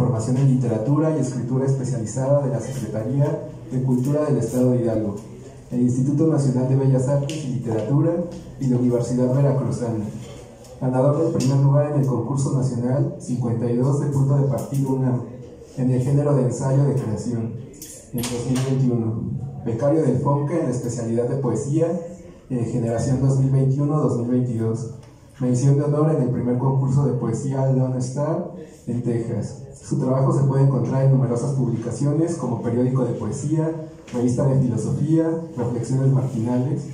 formación en literatura y escritura especializada de la Secretaría de Cultura del Estado de Hidalgo, el Instituto Nacional de Bellas Artes y Literatura y la Universidad Veracruzana. Ganador del primer lugar en el concurso nacional 52 de Punto de Partida UNAM, en el género de ensayo de creación, en 2021. Becario del FONCA en la especialidad de poesía, generación 2021-2022. Mención de honor en el primer concurso de poesía Lone Star en Texas. Su trabajo se puede encontrar en numerosas publicaciones como Periódico de Poesía, Revista de Filosofía, Reflexiones Marginales,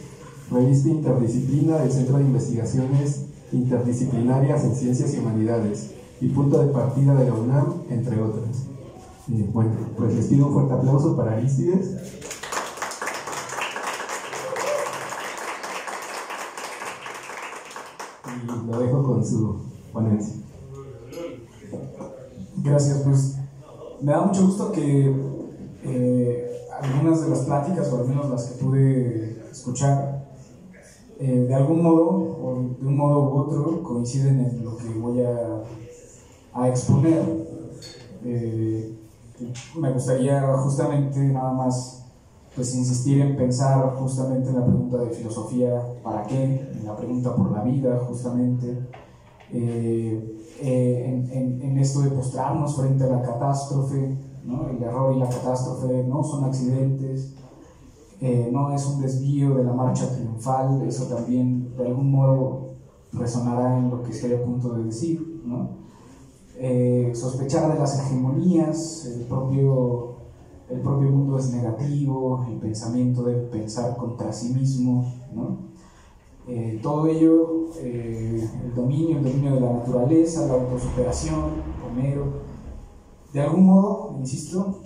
Revista Interdisciplina del Centro de Investigaciones Interdisciplinarias en Ciencias y Humanidades y Punto de Partida de la UNAM, entre otras. Bueno, pues les pido un fuerte aplauso para Arístides. Y lo dejo con su ponencia. Gracias, pues me da mucho gusto que algunas de las pláticas, o al menos las que pude escuchar, de algún modo, o de un modo u otro, coinciden en lo que voy a exponer. Me gustaría justamente nada más pues insistir en pensar justamente en la pregunta de filosofía, ¿para qué? En la pregunta por la vida, justamente, en esto de postrarnos frente a la catástrofe, ¿no? El error y la catástrofe no son accidentes, no es un desvío de la marcha triunfal. Eso también de algún modo resonará en lo que estoy a punto de decir, ¿no? Sospechar de las hegemonías, el propio mundo es negativo, el pensamiento debe pensar contra sí mismo, ¿no? Todo ello, el dominio de la naturaleza, la autosuperación, Homero, de algún modo, insisto,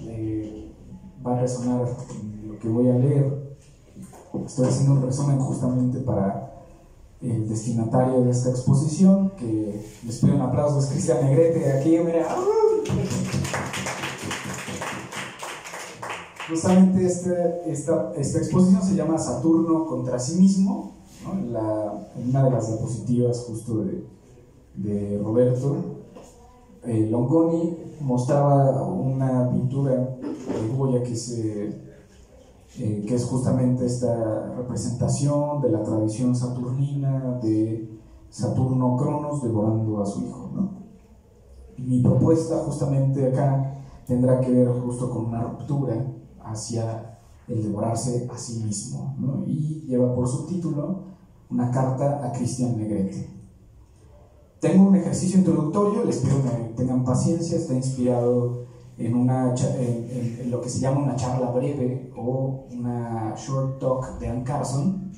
va a resonar en lo que voy a leer. Estoy haciendo un resumen justamente para el destinatario de esta exposición, que les pido un aplauso, es Cristian Negrete, aquí, mira. Justamente esta exposición se llama Saturno contra sí mismo, ¿no? En una de las diapositivas justo de Roberto Longoni mostraba una pintura de Goya que es justamente esta representación de la tradición saturnina de Saturno Cronos devorando a su hijo, ¿no? Mi propuesta justamente acá tendrá que ver justo con una ruptura hacia el devorarse a sí mismo, ¿no? Y lleva por subtítulo una carta a Cristian Negrete. Tengo un ejercicio introductorio, les pido que tengan paciencia, está inspirado en lo que se llama una charla breve o una short talk de Ann Carson,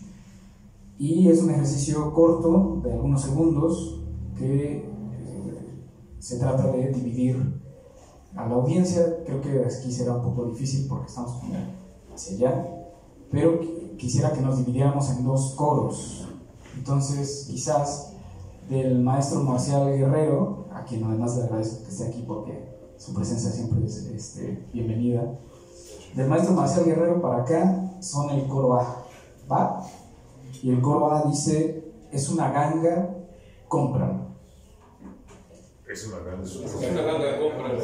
y es un ejercicio corto de algunos segundos que se trata de dividir a la audiencia. Creo que aquí será un poco difícil porque estamos como hacia allá, pero quisiera que nos dividiéramos en dos coros. Entonces, quizás del maestro Marcial Guerrero, a quien además le agradezco que esté aquí porque su presencia siempre es bienvenida. Del maestro Marcial Guerrero para acá son el coro A, ¿va? Y el coro A dice: es una ganga, cómpralo. Es una ganga, cómpralo.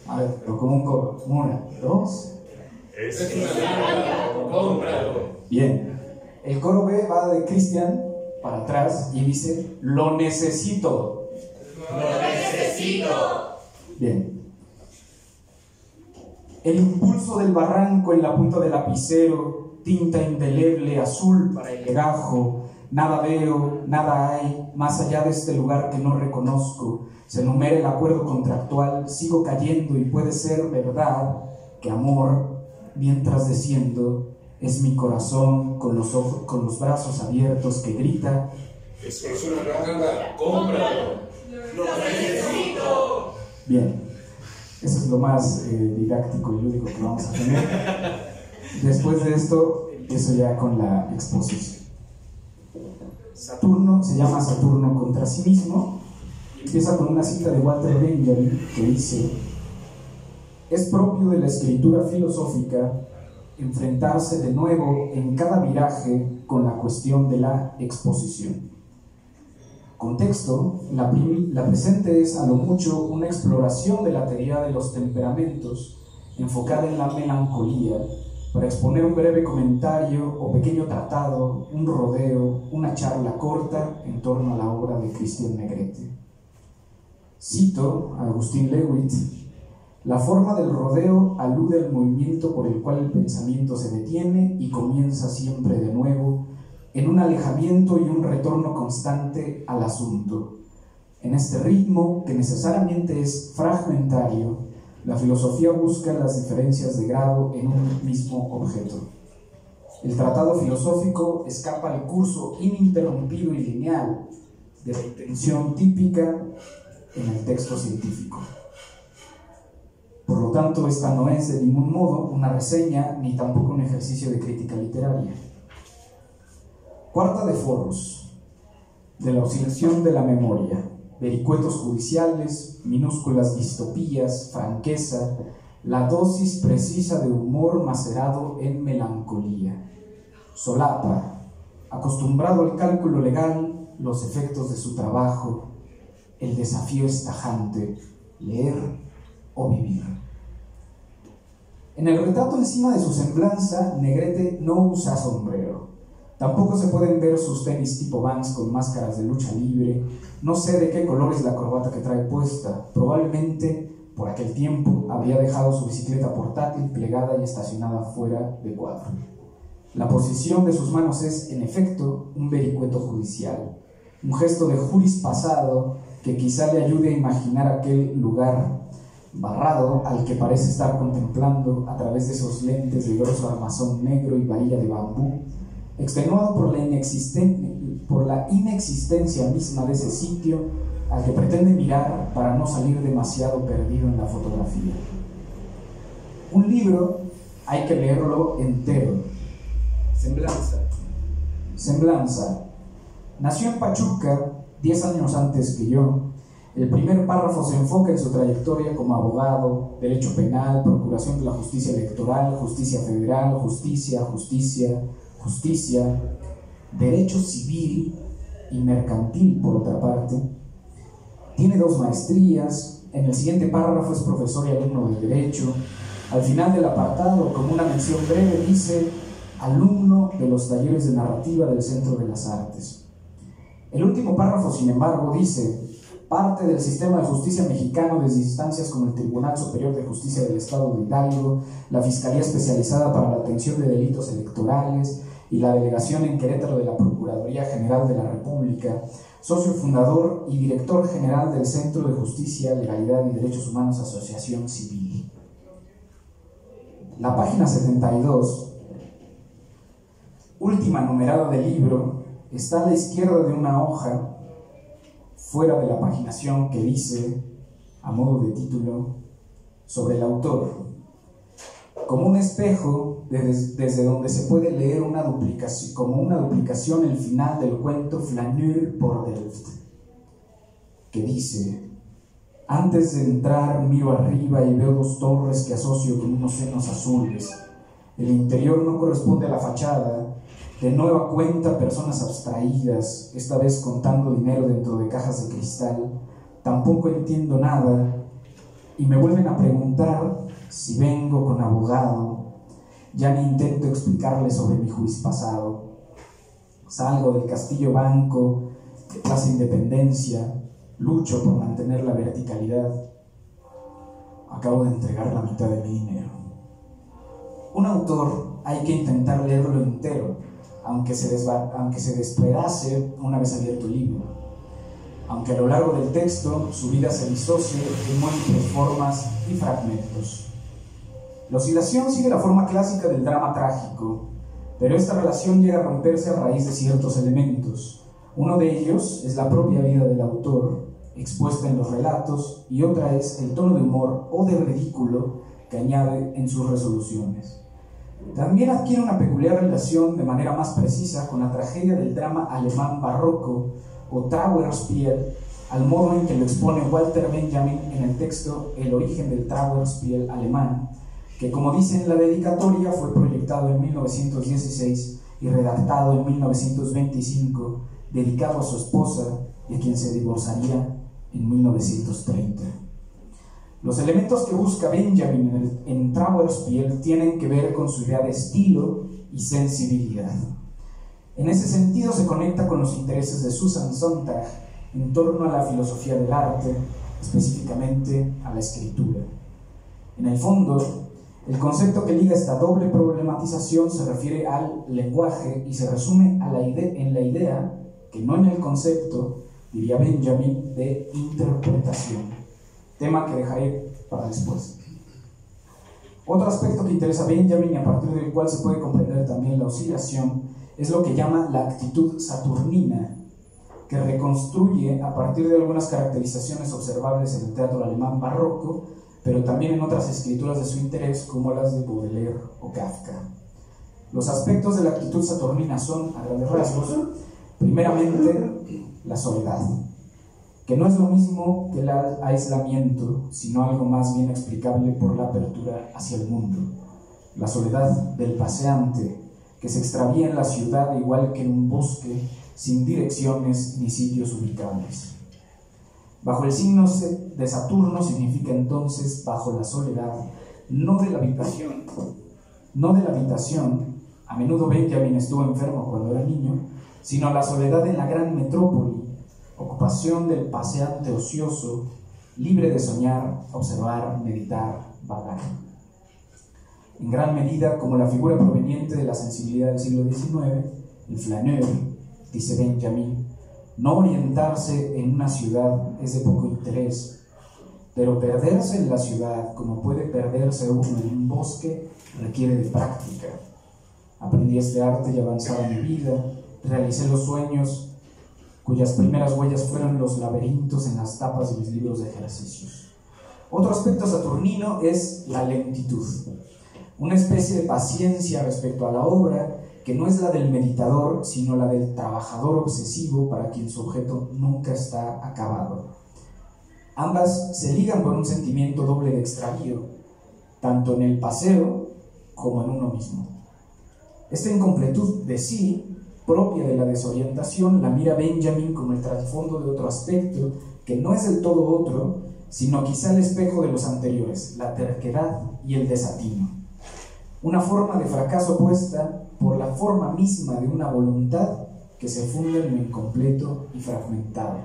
A ver, pero como un coro. Una, dos. Es una ganga, cómpralo. Bien. El coro B va de Cristian para atrás y dice: lo necesito. Lo necesito. Bien. El impulso del barranco en la punta del lapicero, tinta indeleble azul para el legajo. Nada veo, nada hay, más allá de este lugar que no reconozco. Se enumera el acuerdo contractual, sigo cayendo y puede ser verdad que amor, mientras desciendo, es mi corazón con los ojos, con los brazos abiertos que grita: es una ganga, cómpralo. Lo necesito. Bien, eso es lo más didáctico y lúdico que vamos a tener. Después de esto, empiezo ya con la exposición. Saturno se llama Saturno contra sí mismo. Empieza con una cita de Walter Benjamin que dice: es propio de la escritura filosófica enfrentarse de nuevo en cada viraje con la cuestión de la exposición. Contexto: la presente es a lo mucho una exploración de la teoría de los temperamentos enfocada en la melancolía, para exponer un breve comentario o pequeño tratado, un rodeo, una charla corta en torno a la obra de Christian Negrete. Cito a Agustín Lewitt: la forma del rodeo alude al movimiento por el cual el pensamiento se detiene y comienza siempre de nuevo, en un alejamiento y un retorno constante al asunto. En este ritmo, que necesariamente es fragmentario, la filosofía busca las diferencias de grado en un mismo objeto. El tratado filosófico escapa al curso ininterrumpido y lineal de la intención típica en el texto científico. Por lo tanto, esta no es de ningún modo una reseña ni tampoco un ejercicio de crítica literaria. Cuarta de foros: de la oscilación de la memoria, vericuetos judiciales, minúsculas distopías, franqueza, la dosis precisa de humor macerado en melancolía. Solapa, acostumbrado al cálculo legal, los efectos de su trabajo, el desafío es tajante: leer o vivir. En el retrato encima de su semblanza, Negrete no usa sombrero. Tampoco se pueden ver sus tenis tipo Vans con máscaras de lucha libre. No sé de qué color es la corbata que trae puesta. Probablemente, por aquel tiempo, habría dejado su bicicleta portátil plegada y estacionada fuera de cuadro. La posición de sus manos es, en efecto, un vericueto judicial, un gesto de juris pasado que quizá le ayude a imaginar aquel lugar barrado al que parece estar contemplando a través de esos lentes de grosso armazón negro y varilla de bambú, extenuado por la inexistencia misma de ese sitio al que pretende mirar para no salir demasiado perdido en la fotografía. Un libro hay que leerlo entero. Semblanza. Nació en Pachuca 10 años antes que yo. El primer párrafo se enfoca en su trayectoria como abogado, derecho penal, procuración de la justicia electoral, justicia federal, justicia, derecho civil y mercantil, por otra parte. Tiene 2 maestrías. En el siguiente párrafo es profesor y alumno de derecho. Al final del apartado, como una mención breve, dice: alumno de los talleres de narrativa del Centro de las Artes. El último párrafo, sin embargo, dice: parte del sistema de justicia mexicano desde instancias como el Tribunal Superior de Justicia del Estado de Hidalgo, la Fiscalía Especializada para la Atención de Delitos Electorales y la Delegación en Querétaro de la Procuraduría General de la República, socio fundador y director general del Centro de Justicia, Legalidad y Derechos Humanos Asociación Civil. La página 72, última numerada del libro, está a la izquierda de una hoja fuera de la paginación que dice, a modo de título, sobre el autor: como un espejo desde donde se puede leer como una duplicación el final del cuento Flaneur por Delft, que dice: antes de entrar miro arriba y veo 2 torres que asocio con unos senos azules. El interior no corresponde a la fachada. De nueva cuenta, personas abstraídas, esta vez contando dinero dentro de cajas de cristal. Tampoco entiendo nada y me vuelven a preguntar si vengo con abogado. Ya ni intento explicarles sobre mi juicio pasado. Salgo del Castillo Banco de Plaza Independencia, lucho por mantener la verticalidad. Acabo de entregar la mitad de mi dinero. Un autor hay que intentar leerlo entero, aunque se despedace una vez abierto el libro, aunque a lo largo del texto su vida se disocie en múltiples formas y fragmentos. La oscilación sigue la forma clásica del drama trágico, pero esta relación llega a romperse a raíz de ciertos elementos. Uno de ellos es la propia vida del autor, expuesta en los relatos, y otra es el tono de humor o de ridículo que añade en sus resoluciones. También adquiere una peculiar relación de manera más precisa con la tragedia del drama alemán barroco o Trauerspiel, al modo en que lo expone Walter Benjamin en el texto El origen del Trauerspiel alemán, que, como dice en la dedicatoria, fue proyectado en 1916 y redactado en 1925, dedicado a su esposa, de quien se divorciaría en 1930. Los elementos que busca Benjamin en Trauerspiel tienen que ver con su idea de estilo y sensibilidad. En ese sentido se conecta con los intereses de Susan Sontag en torno a la filosofía del arte, específicamente a la escritura. En el fondo, el concepto que liga esta doble problematización se refiere al lenguaje y se resume en la idea, que no en el concepto, diría Benjamin, de interpretación, tema que dejaré para después. Otro aspecto que interesa a Benjamin y a partir del cual se puede comprender también la oscilación es lo que llama la actitud saturnina, que reconstruye a partir de algunas caracterizaciones observables en el teatro alemán barroco, pero también en otras escrituras de su interés como las de Baudelaire o Kafka. Los aspectos de la actitud saturnina son, a grandes rasgos, primeramente la soledad, que no es lo mismo que el aislamiento, sino algo más bien explicable por la apertura hacia el mundo. La soledad del paseante, que se extravía en la ciudad igual que en un bosque, sin direcciones ni sitios ubicables. Bajo el signo de Saturno significa entonces bajo la soledad, no de la habitación, a menudo Benjamin estuvo enfermo cuando era niño, sino la soledad en la gran metrópoli, ocupación del paseante ocioso, libre de soñar, observar, meditar, vagar. En gran medida, como la figura proveniente de la sensibilidad del siglo XIX, el flaneur, dice Benjamin, no orientarse en una ciudad es de poco interés, pero perderse en la ciudad, como puede perderse uno en un bosque, requiere de práctica. Aprendí este arte y avanzaba mi vida, realicé los sueños cuyas primeras huellas fueron los laberintos en las tapas de mis libros de ejercicios. Otro aspecto saturnino es la lentitud, una especie de paciencia respecto a la obra que no es la del meditador, sino la del trabajador obsesivo para quien su objeto nunca está acabado. Ambas se ligan por un sentimiento doble de extravío, tanto en el paseo como en uno mismo. Esta incompletud de sí, propia de la desorientación, la mira Benjamin como el trasfondo de otro aspecto que no es del todo otro, sino quizá el espejo de los anteriores, la terquedad y el desatino. Una forma de fracaso opuesta por la forma misma de una voluntad que se funde en lo incompleto y fragmentado.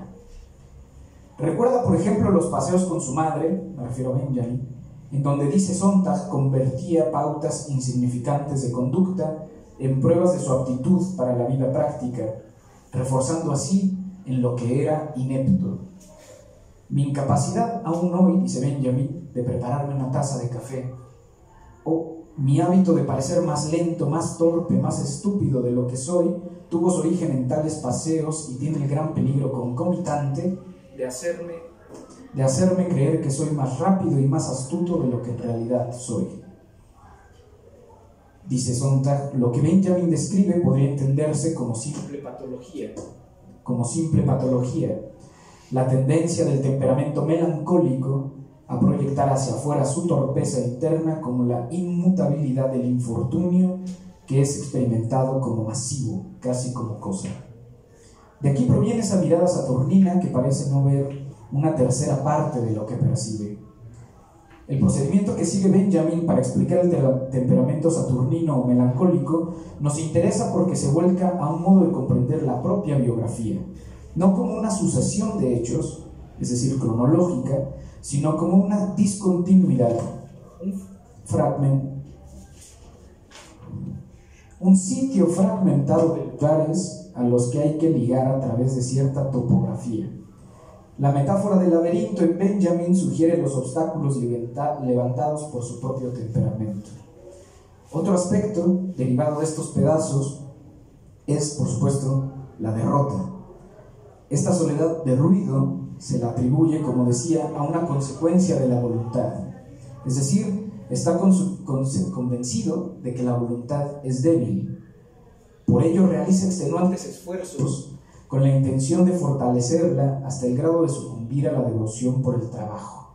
Recuerda, por ejemplo, los paseos con su madre, me refiero a Benjamin, en donde dice Sontag convertía pautas insignificantes de conducta en pruebas de su aptitud para la vida práctica, reforzando así en lo que era inepto. Mi incapacidad aún hoy, dice Benjamin, de prepararme una taza de café, o mi hábito de parecer más lento, más torpe, más estúpido de lo que soy, tuvo su origen en tales paseos y tiene el gran peligro concomitante de hacerme creer que soy más rápido y más astuto de lo que en realidad soy. Dice Sontag, lo que Benjamin describe podría entenderse como simple patología, la tendencia del temperamento melancólico a proyectar hacia afuera su torpeza interna como la inmutabilidad del infortunio que es experimentado como masivo, casi como cosa. De aquí proviene esa mirada saturnina que parece no ver una tercera parte de lo que percibe. El procedimiento que sigue Benjamin para explicar el temperamento saturnino o melancólico nos interesa porque se vuelca a un modo de comprender la propia biografía, no como una sucesión de hechos, es decir, cronológica, sino como una discontinuidad, un sitio fragmentado de lugares a los que hay que ligar a través de cierta topografía. La metáfora del laberinto en Benjamin sugiere los obstáculos levantados por su propio temperamento. Otro aspecto derivado de estos pedazos es, por supuesto, la derrota. Esta soledad de ruido se la atribuye, como decía, a una consecuencia de la voluntad. Es decir, está convencido de que la voluntad es débil. Por ello realiza extenuantes esfuerzos con la intención de fortalecerla hasta el grado de sucumbir a la devoción por el trabajo.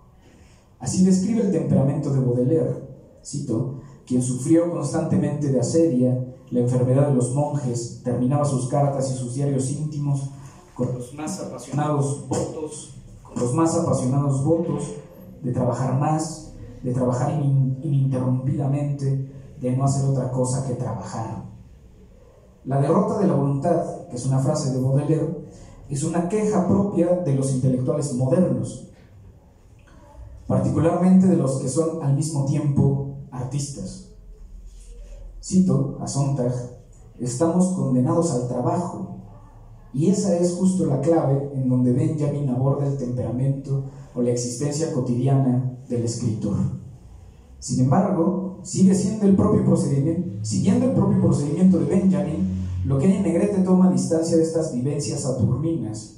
Así describe el temperamento de Baudelaire, cito, quien sufrió constantemente de asedia, la enfermedad de los monjes, terminaba sus cartas y sus diarios íntimos con los más apasionados votos de trabajar más, de trabajar ininterrumpidamente, de no hacer otra cosa que trabajar. La derrota de la voluntad, que es una frase de Baudelaire, es una queja propia de los intelectuales modernos, particularmente de los que son al mismo tiempo artistas. Cito a Sontag: estamos condenados al trabajo, y esa es justo la clave en donde Benjamin aborda el temperamento o la existencia cotidiana del escritor. Sin embargo, siguiendo el propio procedimiento de Benjamin, lo que hay en Negrete toma distancia de estas vivencias saturninas.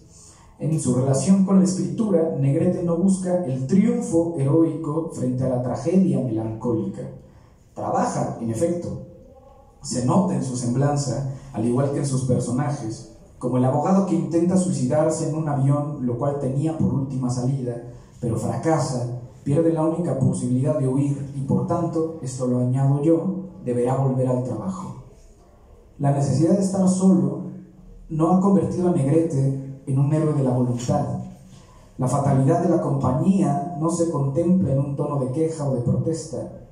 En su relación con la escritura, Negrete no busca el triunfo heroico frente a la tragedia melancólica. Trabaja, en efecto. Se nota en su semblanza, al igual que en sus personajes, como el abogado que intenta suicidarse en un avión, lo cual tenía por última salida, pero fracasa, pierde la única posibilidad de huir y, por tanto, esto lo añado yo, deberá volver al trabajo. La necesidad de estar solo no ha convertido a Negrete en un héroe de la voluntad. La fatalidad de la compañía no se contempla en un tono de queja o de protesta,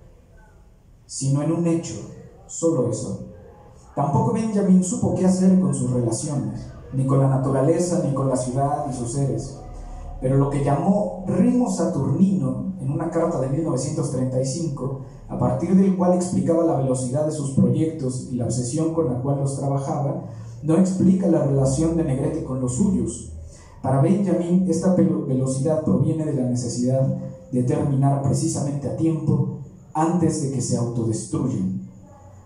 sino en un hecho, solo eso. Tampoco Benjamin supo qué hacer con sus relaciones, ni con la naturaleza, ni con la ciudad y sus seres. Pero lo que llamó ritmo saturnino en una carta de 1935, a partir del cual explicaba la velocidad de sus proyectos y la obsesión con la cual los trabajaba, no explica la relación de Negrete con los suyos. Para Benjamin, esta velocidad proviene de la necesidad de terminar precisamente a tiempo antes de que se autodestruyan.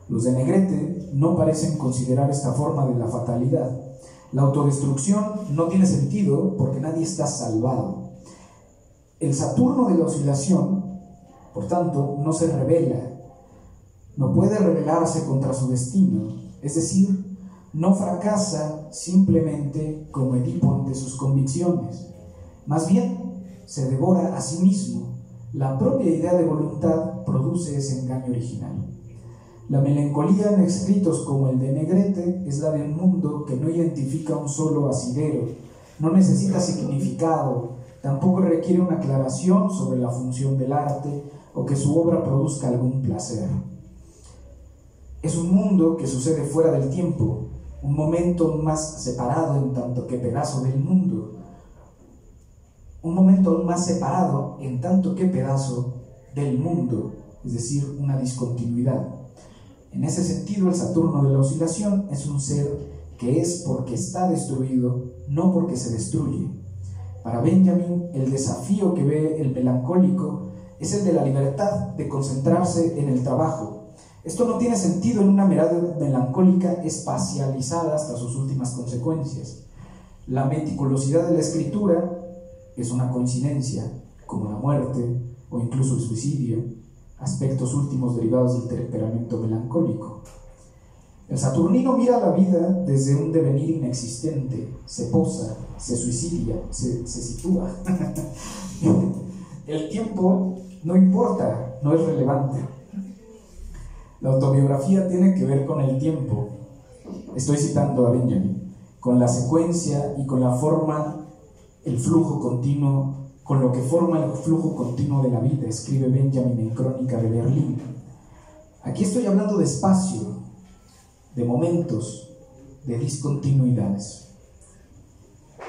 Los de Negrete no parecen considerar esta forma de la fatalidad. La autodestrucción no tiene sentido porque nadie está salvado. El Saturno de la oscilación, por tanto, no se rebela, no puede rebelarse contra su destino, es decir, no fracasa simplemente como Edipo ante sus convicciones. Más bien, se devora a sí mismo. La propia idea de voluntad produce ese engaño original. La melancolía en escritos como el de Negrete es la de un mundo que no identifica un solo asidero, no necesita significado, tampoco requiere una aclaración sobre la función del arte o que su obra produzca algún placer. Es un mundo que sucede fuera del tiempo, un momento más separado en tanto que pedazo del mundo, un momento más separado en tanto que pedazo del mundo, es decir, una discontinuidad. En ese sentido, el Saturno de la oscilación es un ser que es porque está destruido, no porque se destruye. Para Benjamin, el desafío que ve el melancólico es el de la libertad de concentrarse en el trabajo. Esto no tiene sentido en una mirada melancólica espacializada hasta sus últimas consecuencias. La meticulosidad de la escritura es una coincidencia, como la muerte o incluso el suicidio, aspectos últimos derivados del temperamento melancólico. El saturnino mira la vida desde un devenir inexistente, se posa, se suicida, se sitúa. El tiempo no importa, no es relevante. La autobiografía tiene que ver con el tiempo. Estoy citando a Benjamin, con la secuencia y con la forma, el flujo continuo, con lo que forma el flujo continuo de la vida, escribe Benjamin en Crónica de Berlín. Aquí estoy hablando de espacio, de momentos, de discontinuidades.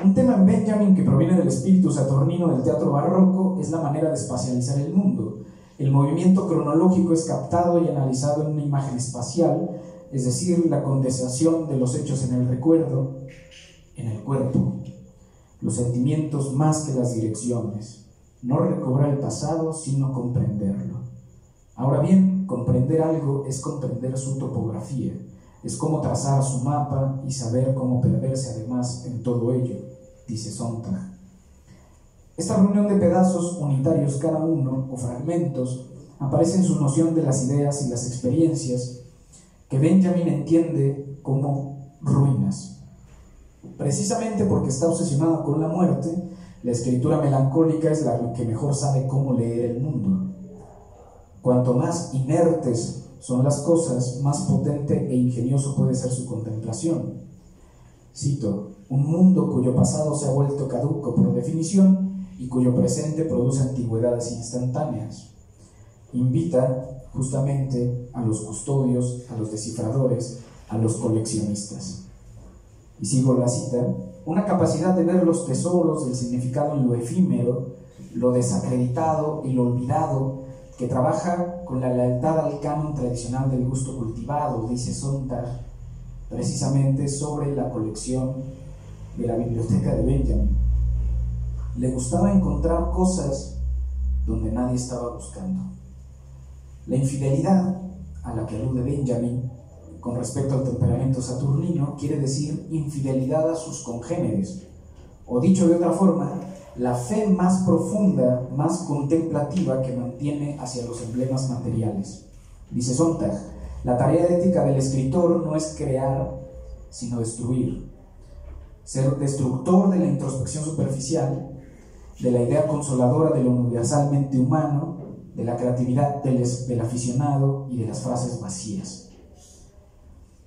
Un tema en Benjamin que proviene del espíritu saturnino del teatro barroco es la manera de espacializar el mundo. El movimiento cronológico es captado y analizado en una imagen espacial, es decir, la condensación de los hechos en el recuerdo, en el cuerpo. Los sentimientos más que las direcciones. No recobrar el pasado, sino comprenderlo. Ahora bien, comprender algo es comprender su topografía. Es como trazar su mapa y saber cómo perderse además en todo ello, dice Sontag. Esta reunión de pedazos unitarios cada uno, o fragmentos, aparece en su noción de las ideas y las experiencias que Benjamin entiende como ruinas. Precisamente porque está obsesionado con la muerte, la escritura melancólica es la que mejor sabe cómo leer el mundo. Cuanto más inertes son las cosas, más potente e ingenioso puede ser su contemplación. Cito: un mundo cuyo pasado se ha vuelto caduco por definición y cuyo presente produce antigüedades instantáneas. Invita justamente a los custodios, a los descifradores, a los coleccionistas. Y sigo la cita: una capacidad de ver los tesoros del significado en lo efímero, lo desacreditado y lo olvidado, que trabaja con la lealtad al canon tradicional del gusto cultivado, dice Sontag, precisamente sobre la colección de la biblioteca de Benjamin. Le gustaba encontrar cosas donde nadie estaba buscando. La infidelidad a la que alude Benjamin con respecto al temperamento saturnino quiere decir infidelidad a sus congéneres, o dicho de otra forma, la fe más profunda, más contemplativa que mantiene hacia los emblemas materiales. Dice Sontag: la tarea ética del escritor no es crear, sino destruir. Ser destructor de la introspección superficial, de la idea consoladora de lo universalmente humano, de la creatividad del aficionado y de las frases vacías.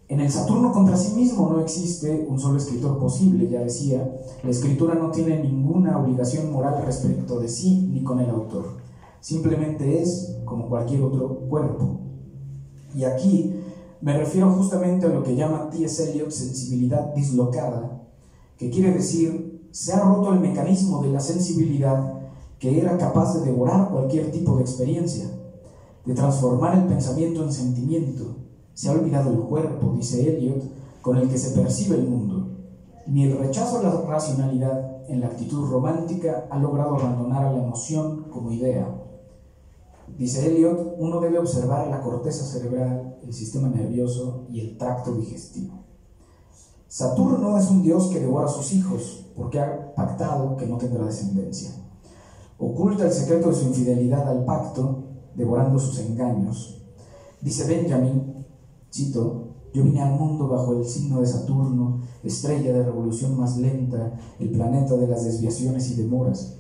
En el Saturno contra sí mismo no existe un solo escritor posible, ya decía. La escritura no tiene ninguna obligación moral respecto de sí ni con el autor. Simplemente es como cualquier otro cuerpo. Y aquí me refiero justamente a lo que llama T.S. Eliot sensibilidad dislocada, que quiere decir, se ha roto el mecanismo de la sensibilidad que era capaz de devorar cualquier tipo de experiencia, de transformar el pensamiento en sentimiento. Se ha olvidado el cuerpo, dice Eliot, con el que se percibe el mundo. Ni el rechazo a la racionalidad en la actitud romántica ha logrado abandonar a la emoción como idea. Dice Eliot, uno debe observar la corteza cerebral, el sistema nervioso y el tracto digestivo. Saturno es un dios que devora a sus hijos porque ha pactado que no tendrá descendencia. Oculta el secreto de su infidelidad al pacto, devorando sus engaños. Dice Benjamin, cito: yo vine al mundo bajo el signo de Saturno, estrella de revolución más lenta, el planeta de las desviaciones y demoras.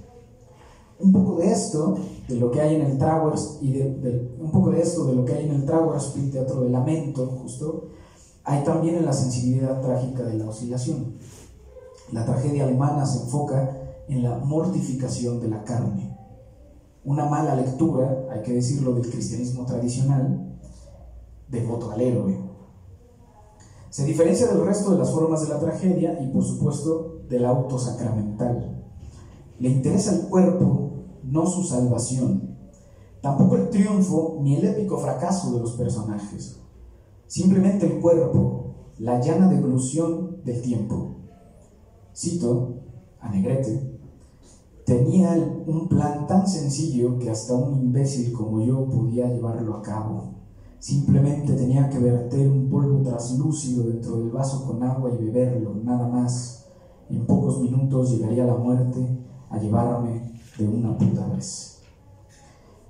Un poco de esto, de lo que hay en el Travers, un poco de esto de lo que hay en el Travers, el teatro de lamento, justo, hay también en la sensibilidad trágica de la oscilación. La tragedia alemana se enfoca en la mortificación de la carne. Una mala lectura, hay que decirlo, del cristianismo tradicional, devoto al héroe. Se diferencia del resto de las formas de la tragedia y, por supuesto, del auto sacramental. Le interesa el cuerpo, no su salvación. Tampoco el triunfo ni el épico fracaso de los personajes. Simplemente el cuerpo, la llana deglución del tiempo. Cito a Negrete: tenía un plan tan sencillo que hasta un imbécil como yo podía llevarlo a cabo. Simplemente tenía que verter un polvo traslúcido dentro del vaso con agua y beberlo, nada más. En pocos minutos llegaría la muerte a llevarme de una puta vez.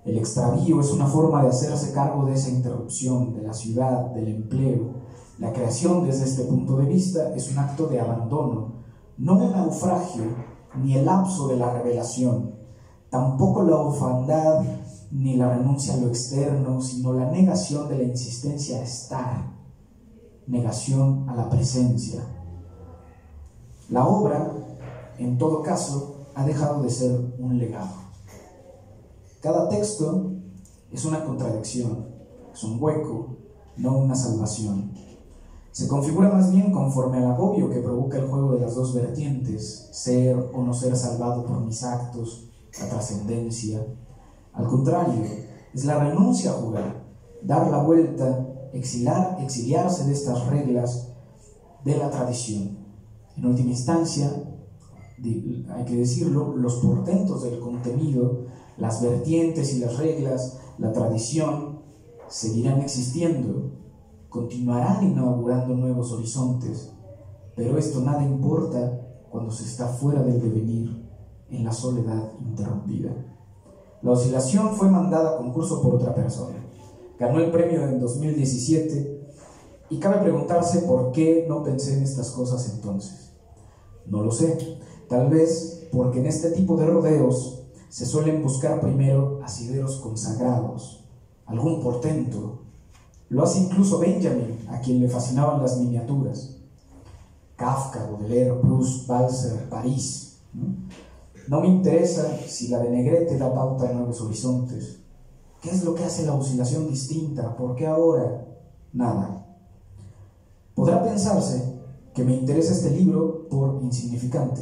El extravío es una forma de hacerse cargo de esa interrupción, de la ciudad, del empleo. La creación desde este punto de vista es un acto de abandono, no un naufragio, ni el lapso de la revelación, tampoco la orfandad, ni la renuncia a lo externo, sino la negación de la insistencia a estar, negación a la presencia. La obra, en todo caso, ha dejado de ser un legado. Cada texto es una contradicción, es un hueco, no una salvación. Se configura más bien conforme al agobio que provoca el juego de las dos vertientes, ser o no ser salvado por mis actos, la trascendencia. Al contrario, es la renuncia a jugar, dar la vuelta, exiliarse de estas reglas de la tradición. En última instancia, hay que decirlo, los portentos del contenido, las vertientes y las reglas, la tradición, seguirán existiendo, continuarán inaugurando nuevos horizontes, pero esto nada importa cuando se está fuera del devenir, en la soledad interrumpida. La oscilación fue mandada a concurso por otra persona. Ganó el premio en 2017 y cabe preguntarse por qué no pensé en estas cosas entonces. No lo sé, tal vez porque en este tipo de rodeos se suelen buscar primero asideros consagrados, algún portento. Lo hace incluso Benjamin, a quien le fascinaban las miniaturas. Kafka, Baudelaire, Proust, Balzac, París. No me interesa si la de Negrete da pauta en nuevos horizontes. ¿Qué es lo que hace la oscilación distinta? ¿Por qué ahora? Nada. Podrá pensarse que me interesa este libro por insignificante.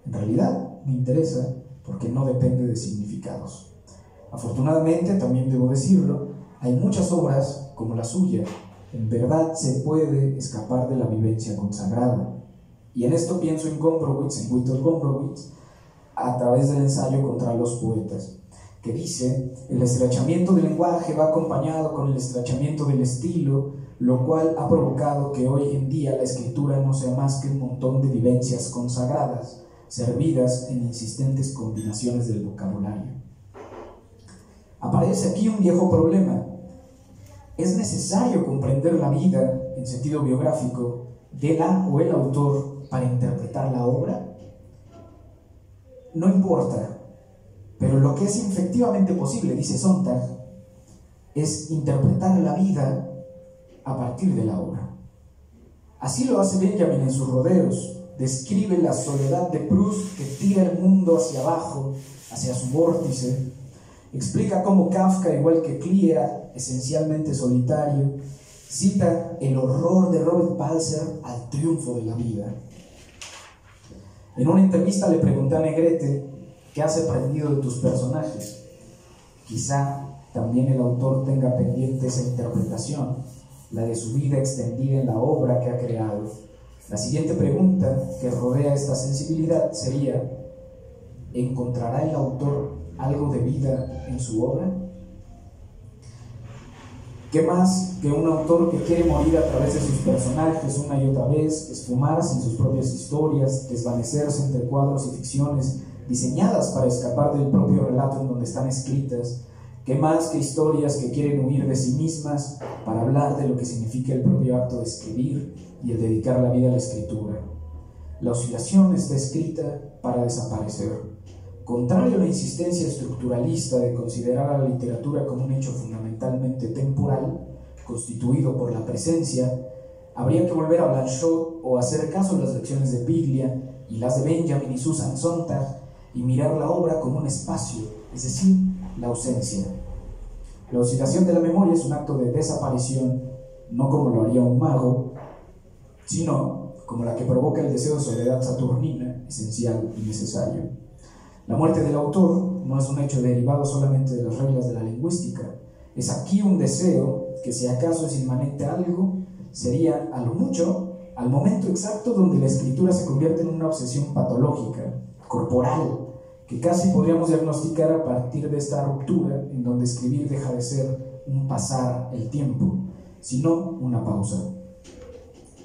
En realidad me interesa porque no depende de significados. Afortunadamente, también debo decirlo, hay muchas obras como la suya. En verdad se puede escapar de la vivencia consagrada. Y en esto pienso en Gombrowicz, en Witold Gombrowicz, a través del ensayo contra los poetas, que dice: el estrechamiento del lenguaje va acompañado con el estrechamiento del estilo, lo cual ha provocado que hoy en día la escritura no sea más que un montón de vivencias consagradas, servidas en insistentes combinaciones del vocabulario. Aparece aquí un viejo problema. ¿Es necesario comprender la vida en sentido biográfico de la o el autor para interpretar la obra? No importa, pero lo que es efectivamente posible, dice Sontag, es interpretar la vida a partir de la obra. Así lo hace Benjamin en sus Rodeos. Describe la soledad de Proust que tira el mundo hacia abajo, hacia su vórtice. Explica cómo Kafka, igual que Klee, era esencialmente solitario. Cita el horror de Robert Balzer al triunfo de la vida. En una entrevista le pregunté a Negrete: ¿qué has aprendido de tus personajes? Quizá también el autor tenga pendiente esa interpretación, la de su vida extendida en la obra que ha creado. La siguiente pregunta que rodea esta sensibilidad sería: ¿encontrará el autor algo de vida en su obra? ¿Qué más que un autor que quiere morir a través de sus personajes una y otra vez, esfumarse en sus propias historias, desvanecerse entre cuadros y ficciones diseñadas para escapar del propio relato en donde están escritas? ¿Qué más que historias que quieren huir de sí mismas para hablar de lo que significa el propio acto de escribir y el dedicar la vida a la escritura? La oscilación está escrita para desaparecer. Contrario a la insistencia estructuralista de considerar a la literatura como un hecho fundamentalmente temporal, constituido por la presencia, habría que volver a Blanchot o hacer caso a las lecciones de Piglia y las de Benjamin y Susan Sontag y mirar la obra como un espacio, es decir, la ausencia. La oscilación de la memoria es un acto de desaparición, no como lo haría un mago, sino como la que provoca el deseo de soledad saturnina, esencial y necesario. La muerte del autor no es un hecho derivado solamente de las reglas de la lingüística. Es aquí un deseo que, si acaso es inmanente a algo, sería a lo mucho al momento exacto donde la escritura se convierte en una obsesión patológica, corporal, que casi podríamos diagnosticar a partir de esta ruptura en donde escribir deja de ser un pasar el tiempo, sino una pausa.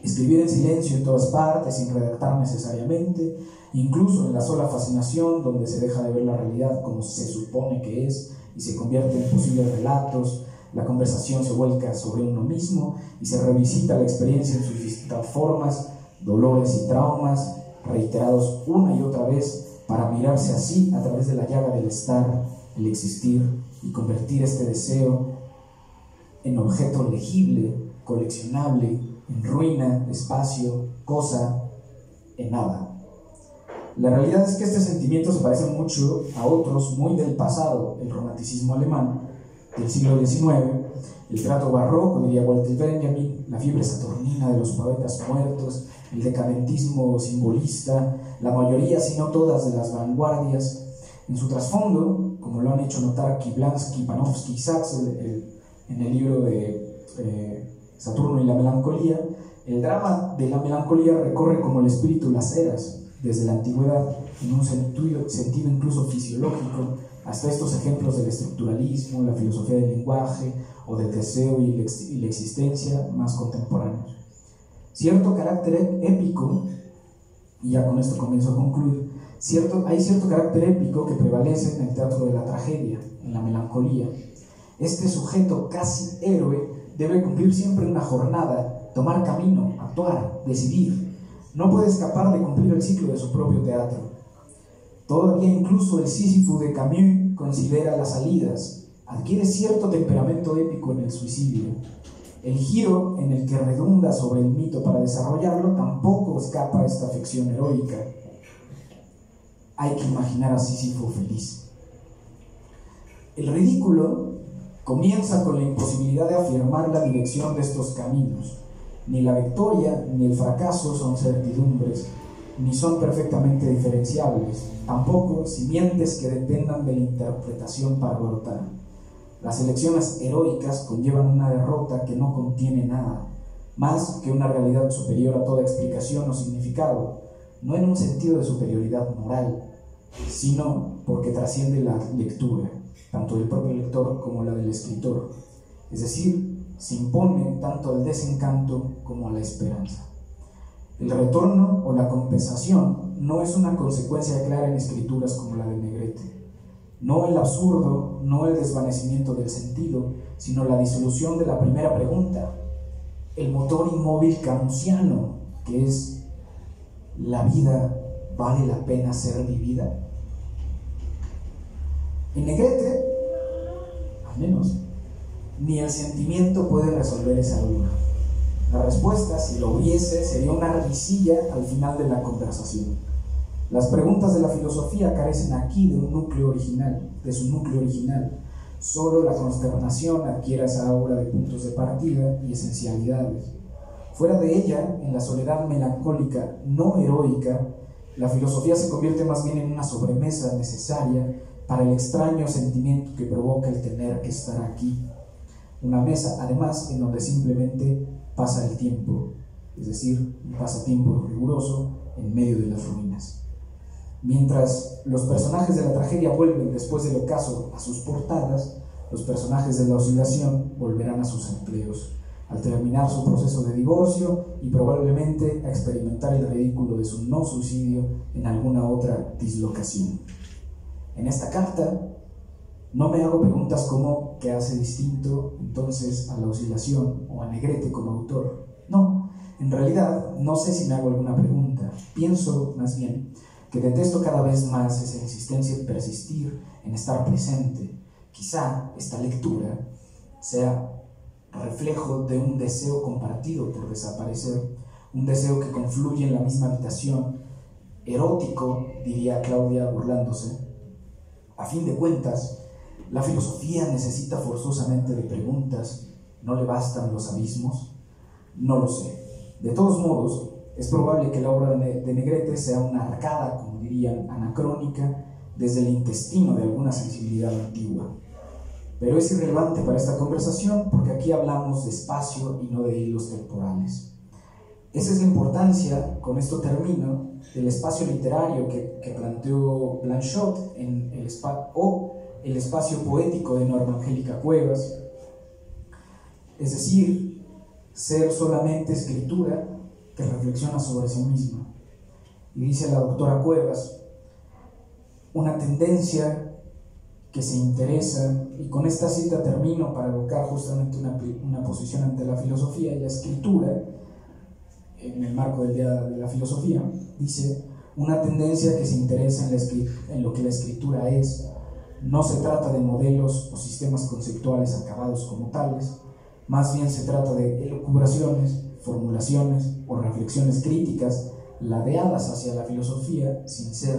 Escribir en silencio en todas partes, sin redactar necesariamente, incluso en la sola fascinación, donde se deja de ver la realidad como se supone que es y se convierte en posibles relatos, la conversación se vuelca sobre uno mismo y se revisita la experiencia en sus distintas formas, dolores y traumas, reiterados una y otra vez, para mirarse así a través de la llaga del estar, el existir, y convertir este deseo en objeto legible, coleccionable, en ruina, espacio, cosa, en nada. La realidad es que este sentimiento se parece mucho a otros muy del pasado: el romanticismo alemán del siglo XIX, el trato barroco, diría Walter Benjamin, la fiebre saturnina de los poetas muertos, el decadentismo simbolista, la mayoría, si no todas, de las vanguardias. En su trasfondo, como lo han hecho notar Kiblansky, Panofsky y Sachs en el libro de Saturno y la melancolía, el drama de la melancolía recorre como el espíritu las eras, desde la antigüedad, en un sentido incluso fisiológico, hasta estos ejemplos del estructuralismo, la filosofía del lenguaje o del deseo y la existencia más contemporáneos. Cierto carácter épico, y ya con esto comienzo a concluir, hay cierto carácter épico que prevalece en el teatro de la tragedia, en la melancolía. Este sujeto casi héroe debe cumplir siempre una jornada, tomar camino, actuar, decidir. No puede escapar de cumplir el ciclo de su propio teatro. Todavía incluso el Sísifo de Camus considera las salidas, adquiere cierto temperamento épico en el suicidio. El giro en el que redunda sobre el mito para desarrollarlo tampoco escapa a esta ficción heroica. Hay que imaginar a Sísifo feliz. El ridículo comienza con la imposibilidad de afirmar la dirección de estos caminos. Ni la victoria ni el fracaso son certidumbres, ni son perfectamente diferenciables, tampoco simientes que dependan de la interpretación para brotar. Las elecciones heroicas conllevan una derrota que no contiene nada, más que una realidad superior a toda explicación o significado, no en un sentido de superioridad moral, sino porque trasciende la lectura, tanto del propio lector como la del escritor, es decir, se impone tanto al desencanto como a la esperanza. El retorno o la compensación no es una consecuencia clara en escrituras como la de Negrete. No el absurdo, no el desvanecimiento del sentido, sino la disolución de la primera pregunta, el motor inmóvil camusiano, que es: ¿la vida vale la pena ser vivida? En Negrete, al menos, ni el sentimiento puede resolver esa duda. La respuesta, si lo hubiese, sería una risilla al final de la conversación. Las preguntas de la filosofía carecen aquí de un núcleo original, de su núcleo original. Solo la consternación adquiere esa aura de puntos de partida y esencialidades. Fuera de ella, en la soledad melancólica no heroica, la filosofía se convierte más bien en una sobremesa necesaria para el extraño sentimiento que provoca el tener que estar aquí. Una mesa, además, en donde simplemente pasa el tiempo, es decir, un pasatiempo riguroso en medio de las ruinas. Mientras los personajes de la tragedia vuelven después del ocaso a sus portadas, los personajes de la oscilación volverán a sus empleos, al terminar su proceso de divorcio y probablemente a experimentar el ridículo de su no suicidio en alguna otra dislocación. En esta carta no me hago preguntas como ¿qué hace distinto entonces a la oscilación o a Negrete como autor? No, en realidad no sé si me hago alguna pregunta. Pienso más bien que detesto cada vez más esa insistencia en persistir, en estar presente. Quizá esta lectura sea reflejo de un deseo compartido por desaparecer, un deseo que confluye en la misma habitación, erótico, diría Claudia burlándose. A fin de cuentas, la filosofía necesita forzosamente de preguntas. ¿No le bastan los abismos? No lo sé. De todos modos, es probable que la obra de Negrete sea una arcada, como dirían, anacrónica, desde el intestino de alguna sensibilidad antigua. Pero es irrelevante para esta conversación porque aquí hablamos de espacio y no de hilos temporales. Esa es la importancia, con esto termino, del espacio literario que planteó Blanchot en el espacio poético de Norma Angélica Cuevas, es decir, ser solamente escritura que reflexiona sobre sí misma. Y dice la doctora Cuevas, una tendencia que se interesa, y con esta cita termino para evocar justamente una posición ante la filosofía y la escritura, en el marco del Día de la Filosofía, dice, una tendencia que se interesa en lo que la escritura es. No se trata de modelos o sistemas conceptuales acabados como tales, más bien se trata de elucubraciones, formulaciones o reflexiones críticas ladeadas hacia la filosofía sin ser,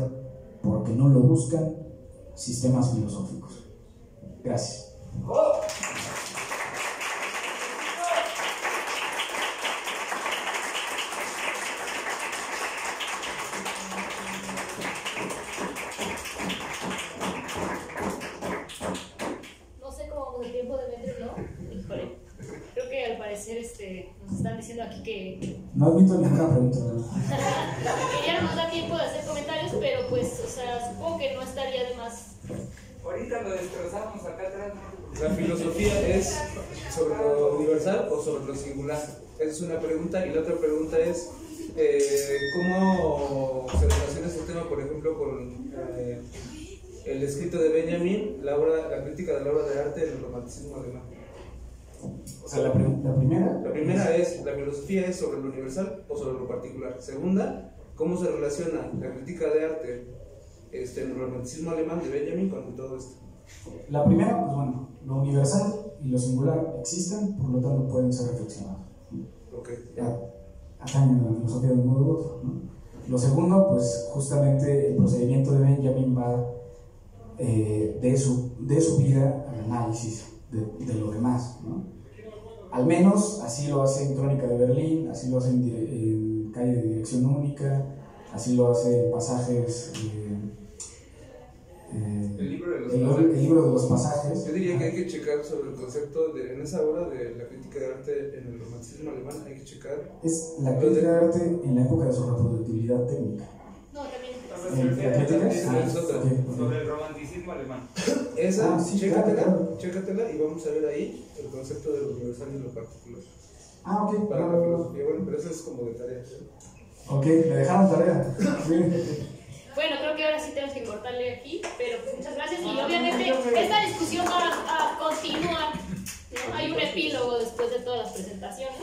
porque no lo buscan, sistemas filosóficos. Gracias. No sé cómo vamos de tiempo, Demetrio, ¿no? Híjole. Creo que al parecer nos están diciendo aquí que No admito ninguna pregunta. que ya no nos da tiempo de hacer comentarios, pero pues, o sea, supongo que no estaría de más. Ahorita lo destrozamos acá atrás. ¿La filosofía es sobre lo universal o sobre lo singular? Esa es una pregunta. Y la otra pregunta es ¿cómo se relaciona este tema, por ejemplo, con el escrito de Benjamin, la crítica de la obra de arte del romanticismo alemán? O sea, la primera. La primera es, ¿la filosofía es sobre lo universal o sobre lo particular? Segunda, ¿cómo se relaciona la crítica de arte en el romanticismo alemán de Benjamin con todo esto? La primera, pues bueno, Lo universal y lo singular existen, por lo tanto pueden ser reflexionados. Okay. Atañen a la filosofía de un modo u otro, ¿no? Lo segundo, pues justamente el procedimiento de Benjamin va de su vida al análisis de lo demás, ¿no? Al menos así lo hace en Crónica de Berlín, así lo hace en Calle de Dirección Única, así lo hace en pasajes. El libro de los el pasajes. libro de los pasajes. Yo diría que hay que checar sobre el concepto en esa obra de la crítica de arte en el romanticismo alemán, hay que checar. Es la crítica de arte en la época de su reproductibilidad técnica. No, también. ¿La crítica? Es otra. Sobre el romanticismo alemán. Esa, sí, chécatela, claro. chécatela y vamos a ver ahí el concepto de lo universal y lo particular. Ok, Para la filosofía, bueno, pero eso es como de tarea. ok, me dejaron tarea. Bueno, creo que ahora sí tenemos que cortarle aquí, pero pues muchas gracias. Y obviamente esta discusión va a continuar, ¿no? Hay un epílogo después de todas las presentaciones.